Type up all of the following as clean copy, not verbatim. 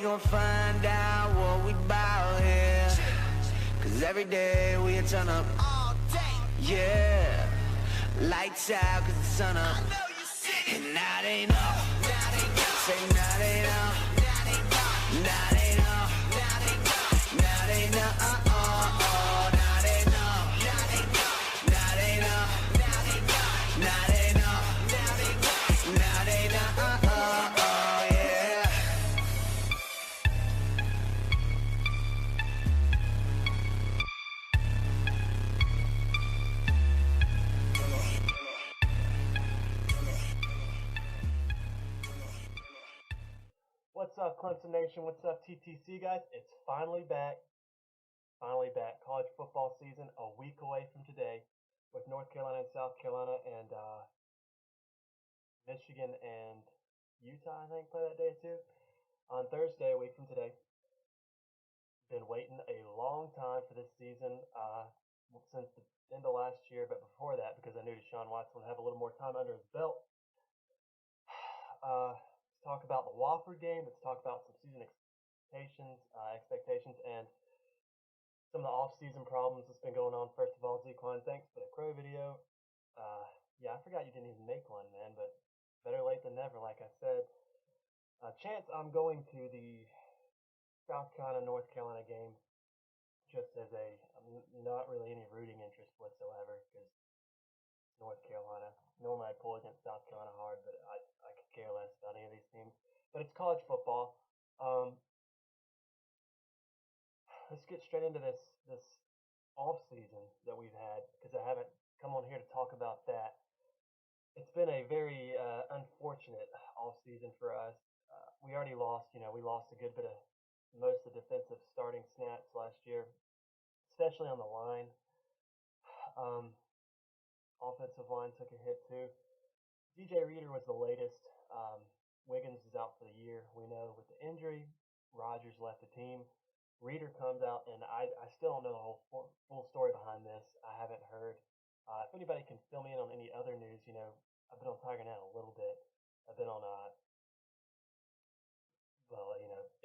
gon' find out what we bout here. Cause every day we a turn up all day. Yeah. Lights out cause the sun up. And now they know. Say now they know. Now they know. Now they know. Now they know. Now they know. Now they know. Now they know. Yeah. What's up, Clemson Nation? What's up, TTC guys? It's finally back. College football season a week away from today, with North Carolina and South Carolina and Michigan and Utah, I think, play that day too. On Thursday, a week from today. Been waiting a long time for this season, since the end of last year, but before that, because I knew Deshaun Watson would have a little more time under his belt. Let's talk about the Wofford game. Let's talk about some season expectations, and some of the off-season problems that's been going on. First of all, Zequan, thanks for the Crow video. Yeah, I forgot you didn't even make one, man, but better late than never, like I said. Chance I'm going to the South Carolina, North Carolina game just as not really any rooting interest whatsoever, because North Carolina. Normally I pull against South Carolina hard, but I could care less about any of these teams. But it's college football. Let's get straight into this off season that we've had, because I haven't come on here to talk about that. It's been a very unfortunate off season for us. We already lost. We lost a good bit of most of the defensive starting snaps last year, especially on the line. Offensive line took a hit too. DJ Reader was the latest. Wiggins is out for the year. We know with the injury, Rodgers left the team. Reader comes out, and I still don't know the whole full story behind this. I haven't heard. If anybody can fill me in on any other news, I've been on Tiger Net a little bit. I've been on,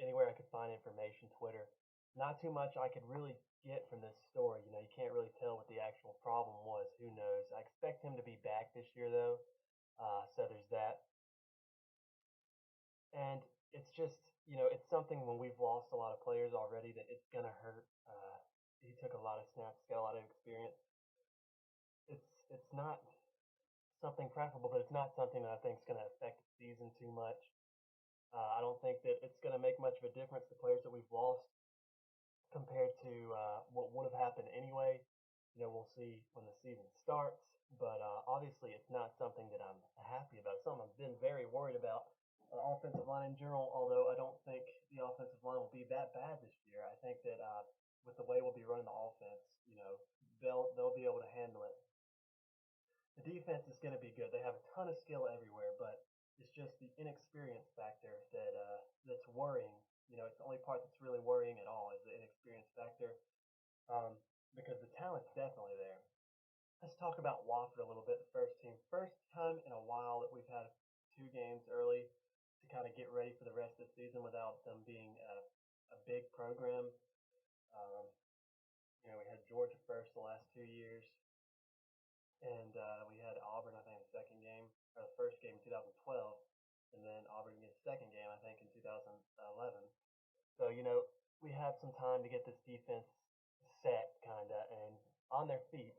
anywhere I could find information, Twitter. Not too much I could really get from this story. You can't really tell what the actual problem was. Who knows? I expect him to be back this year, though. So there's that. And it's just, it's something when we've lost a lot of players already that it's going to hurt. He took a lot of snaps, got a lot of experience. It's not something preferable, but it's not something that I think is going to affect the season too much. I don't think that it's going to make much of a difference, the players that we've lost, compared to what would have happened anyway. We'll see when the season starts, but obviously it's not something that I'm happy about. It's something I've been very worried about. Offensive line in general, although I don't think the offensive line will be that bad this year. I think that with the way we'll be running the offense, they'll be able to handle it. The defense is going to be good. They have a ton of skill everywhere, but it's just the inexperience factor that's worrying. It's the only part that's really worrying at all is the inexperience factor, because the talent's definitely there. Let's talk about Wofford a little bit. The first team, first time in a while that we've had 2 games early to kind of get ready for the rest of the season without them being a big program. We had Georgia first the last 2 years, and we had Auburn, I think, the second game, or the first game in 2012, and then Auburn gets the second game, I think, in 2011. So, we have some time to get this defense set, kind of, and on their feet.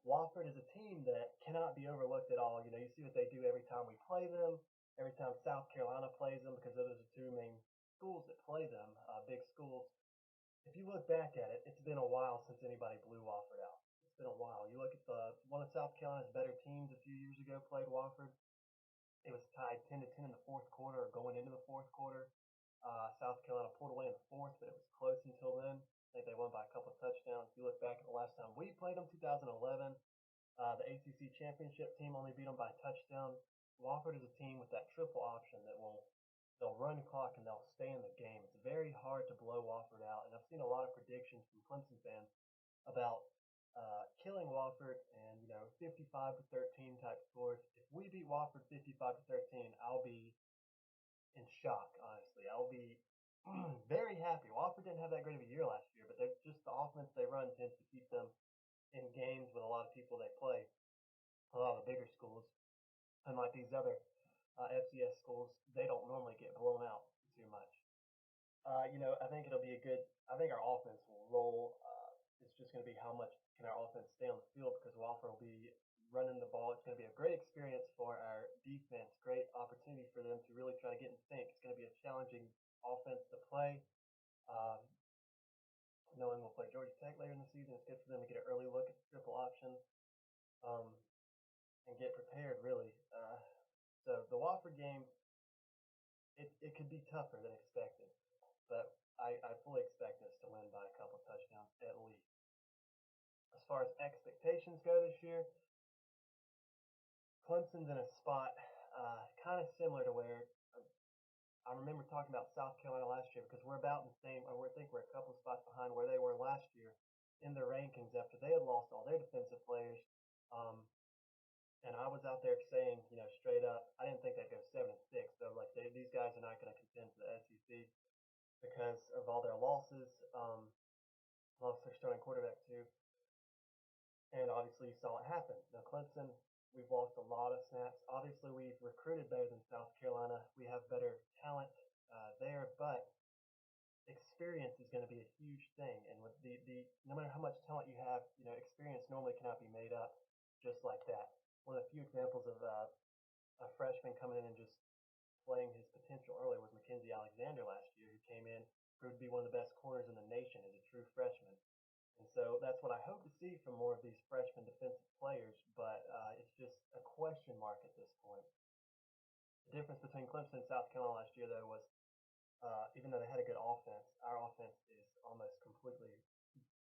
Wofford is a team that cannot be overlooked at all. You see what they do every time we play them, every time South Carolina plays them, because those are the 2 main schools that play them, big schools. If you look back at it, it's been a while since anybody blew Wofford out. It's been a while. You look at one of South Carolina's better teams a few years ago played Wofford. It was tied 10-10 in the fourth quarter, or going into the fourth quarter. South Carolina pulled away in the fourth, but it was close until then. I think they won by a couple of touchdowns. If you look back at the last time we played them, 2011, the ACC championship team only beat them by a touchdown. Wofford is a team with that triple option that they'll run clock and they'll stay in the game. It's very hard to blow Wofford out, and I've seen a lot of predictions from Clemson fans about killing Wofford and 55-13 type scores. If we beat Wofford 55-13, I'll be in shock. Honestly, I'll be very happy. Wofford didn't have that great of a year last year, but they're just the offense they run tends to keep them in games with a lot of people they play, a lot of the bigger schools. Unlike these other FCS schools, they don't normally get blown out too much. I think it'll be a good. I think our offense will roll. It's just going to be how much can our offense stay on the field because Wofford will be running the ball. It's going to be a great experience for our defense. Great opportunity for them to really try to get in sync. It's going to be a challenging offense to play. Um, Knowing we'll play Georgia Tech later in the season, it's good for them to get an early look at the triple option um, and get prepared. Really. So the Wofford game, it could be tougher than expected, but I fully expect us to win by a couple touchdowns at least. As far as expectations go this year, Clemson's in a spot kind of similar to where I remember talking about South Carolina last year because we're about the same. I think we're a couple spots behind where they were last year in the rankings after they had lost all their defensive players. Um, and I was out there saying, straight up, I didn't think they'd go 7-6. So like these guys are not going to contend for the SEC because of all their losses. Lost their starting quarterback too, and obviously you saw it happen. Now Clemson, we've lost a lot of snaps. Obviously we've recruited better than South Carolina. We have better talent there, but experience is going to be a huge thing. And with the no matter how much talent you have, experience normally cannot be made up just like that. One of the few examples of a freshman coming in and just playing his potential early was Mackenzie Alexander last year, who came in, proved to be one of the best corners in the nation as a true freshman. And so that's what I hope to see from more of these freshman defensive players, but it's just a question mark at this point. The difference between Clemson and South Carolina last year, though, was even though they had a good offense, our offense is almost completely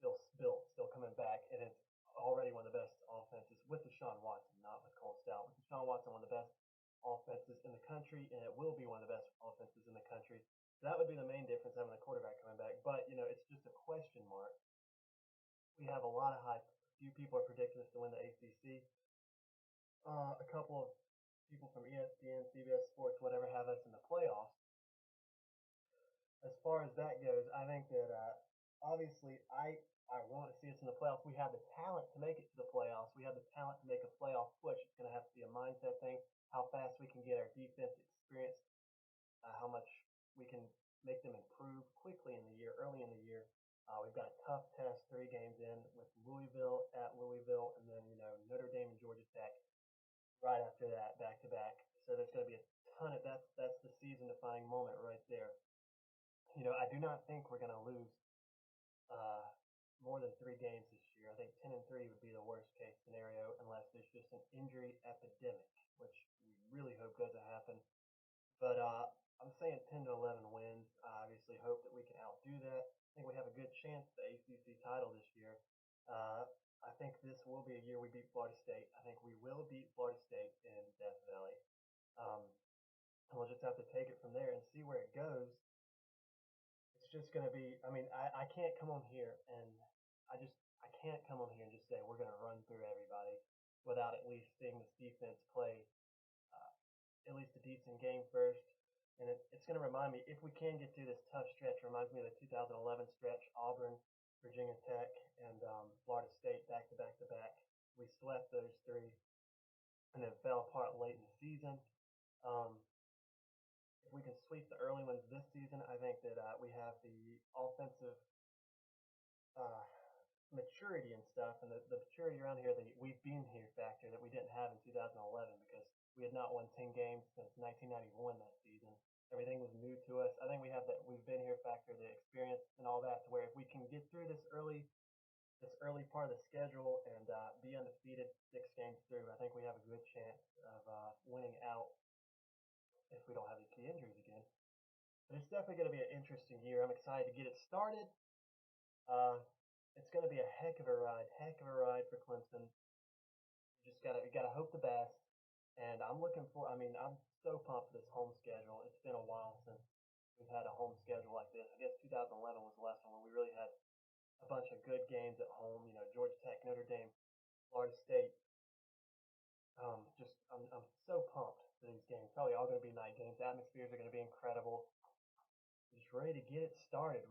still built, still coming back, and it's already one of the best offenses with Deshaun Watson, not with Cole Stout. With Deshaun Watson, one of the best offenses in the country, and it will be one of the best offenses in the country. So that would be the main difference having the quarterback coming back. But it's just a question mark. We have a lot of hype. A few people are predicting us to win the ACC. A couple of people from ESPN, CBS Sports, whatever, have us in the playoffs. As far as that goes, I think that obviously I want to see us in the playoffs. We have the talent to make it to the playoffs. We have the talent to make a playoff push. It's going to have to be a mindset thing. How fast we can get our defense experienced, how much we can make them improve quickly in the year, early in the year. We've got a tough test 3 games in with Louisville at Louisville, and then Notre Dame and Georgia Tech right after that, back to back. So there's going to be a ton of that's the season-defining moment right there. I do not think we're going to lose uh, more than 3 games this year. I think 10-3 would be the worst case scenario unless there's just an injury epidemic, which we really hope doesn't happen. But I'm saying 10-11 wins. I obviously hope that we can outdo that. I think we have a good chance at the ACC title this year. I think this will be a year we beat Florida State. I think we will beat Florida State in Death Valley. And we'll just have to take it from there and see where it goes. It's just going to be. I mean, I can't come on here and I can't come on here and just say we're going to run through everybody without at least seeing this defense play at least a decent game first. And it's going to remind me, if we can get through this tough stretch, it reminds me of the 2011 stretch, Auburn, Virginia Tech, and Florida State back to back to back. We swept those 3 and then fell apart late in the season. If we can sweep the early ones this season, I think that we have the offensive uh, maturity and stuff, and the maturity around here, the we've been here factor that we didn't have in 2011 because we had not won 10 games since 1991 that season. Everything was new to us. I think we have that we've been here factor, the experience and all that, to where if we can get through this early part of the schedule and be undefeated 6 games through, I think we have a good chance of winning out if we don't have any key injuries again. But it's definitely going to be an interesting year. I'm excited to get it started. It's going to be a heck of a ride for Clemson. We gotta hope the best. And I'm looking for. I mean, I'm so pumped for this home schedule. It's been a while since we've had a home schedule like this. I guess 2011 was the last one where we really had a bunch of good games at home. Georgia Tech, Notre Dame, Florida State. I'm so pumped for these games. Probably all going to be night games. Atmospheres are going to be incredible. Just ready to get it started.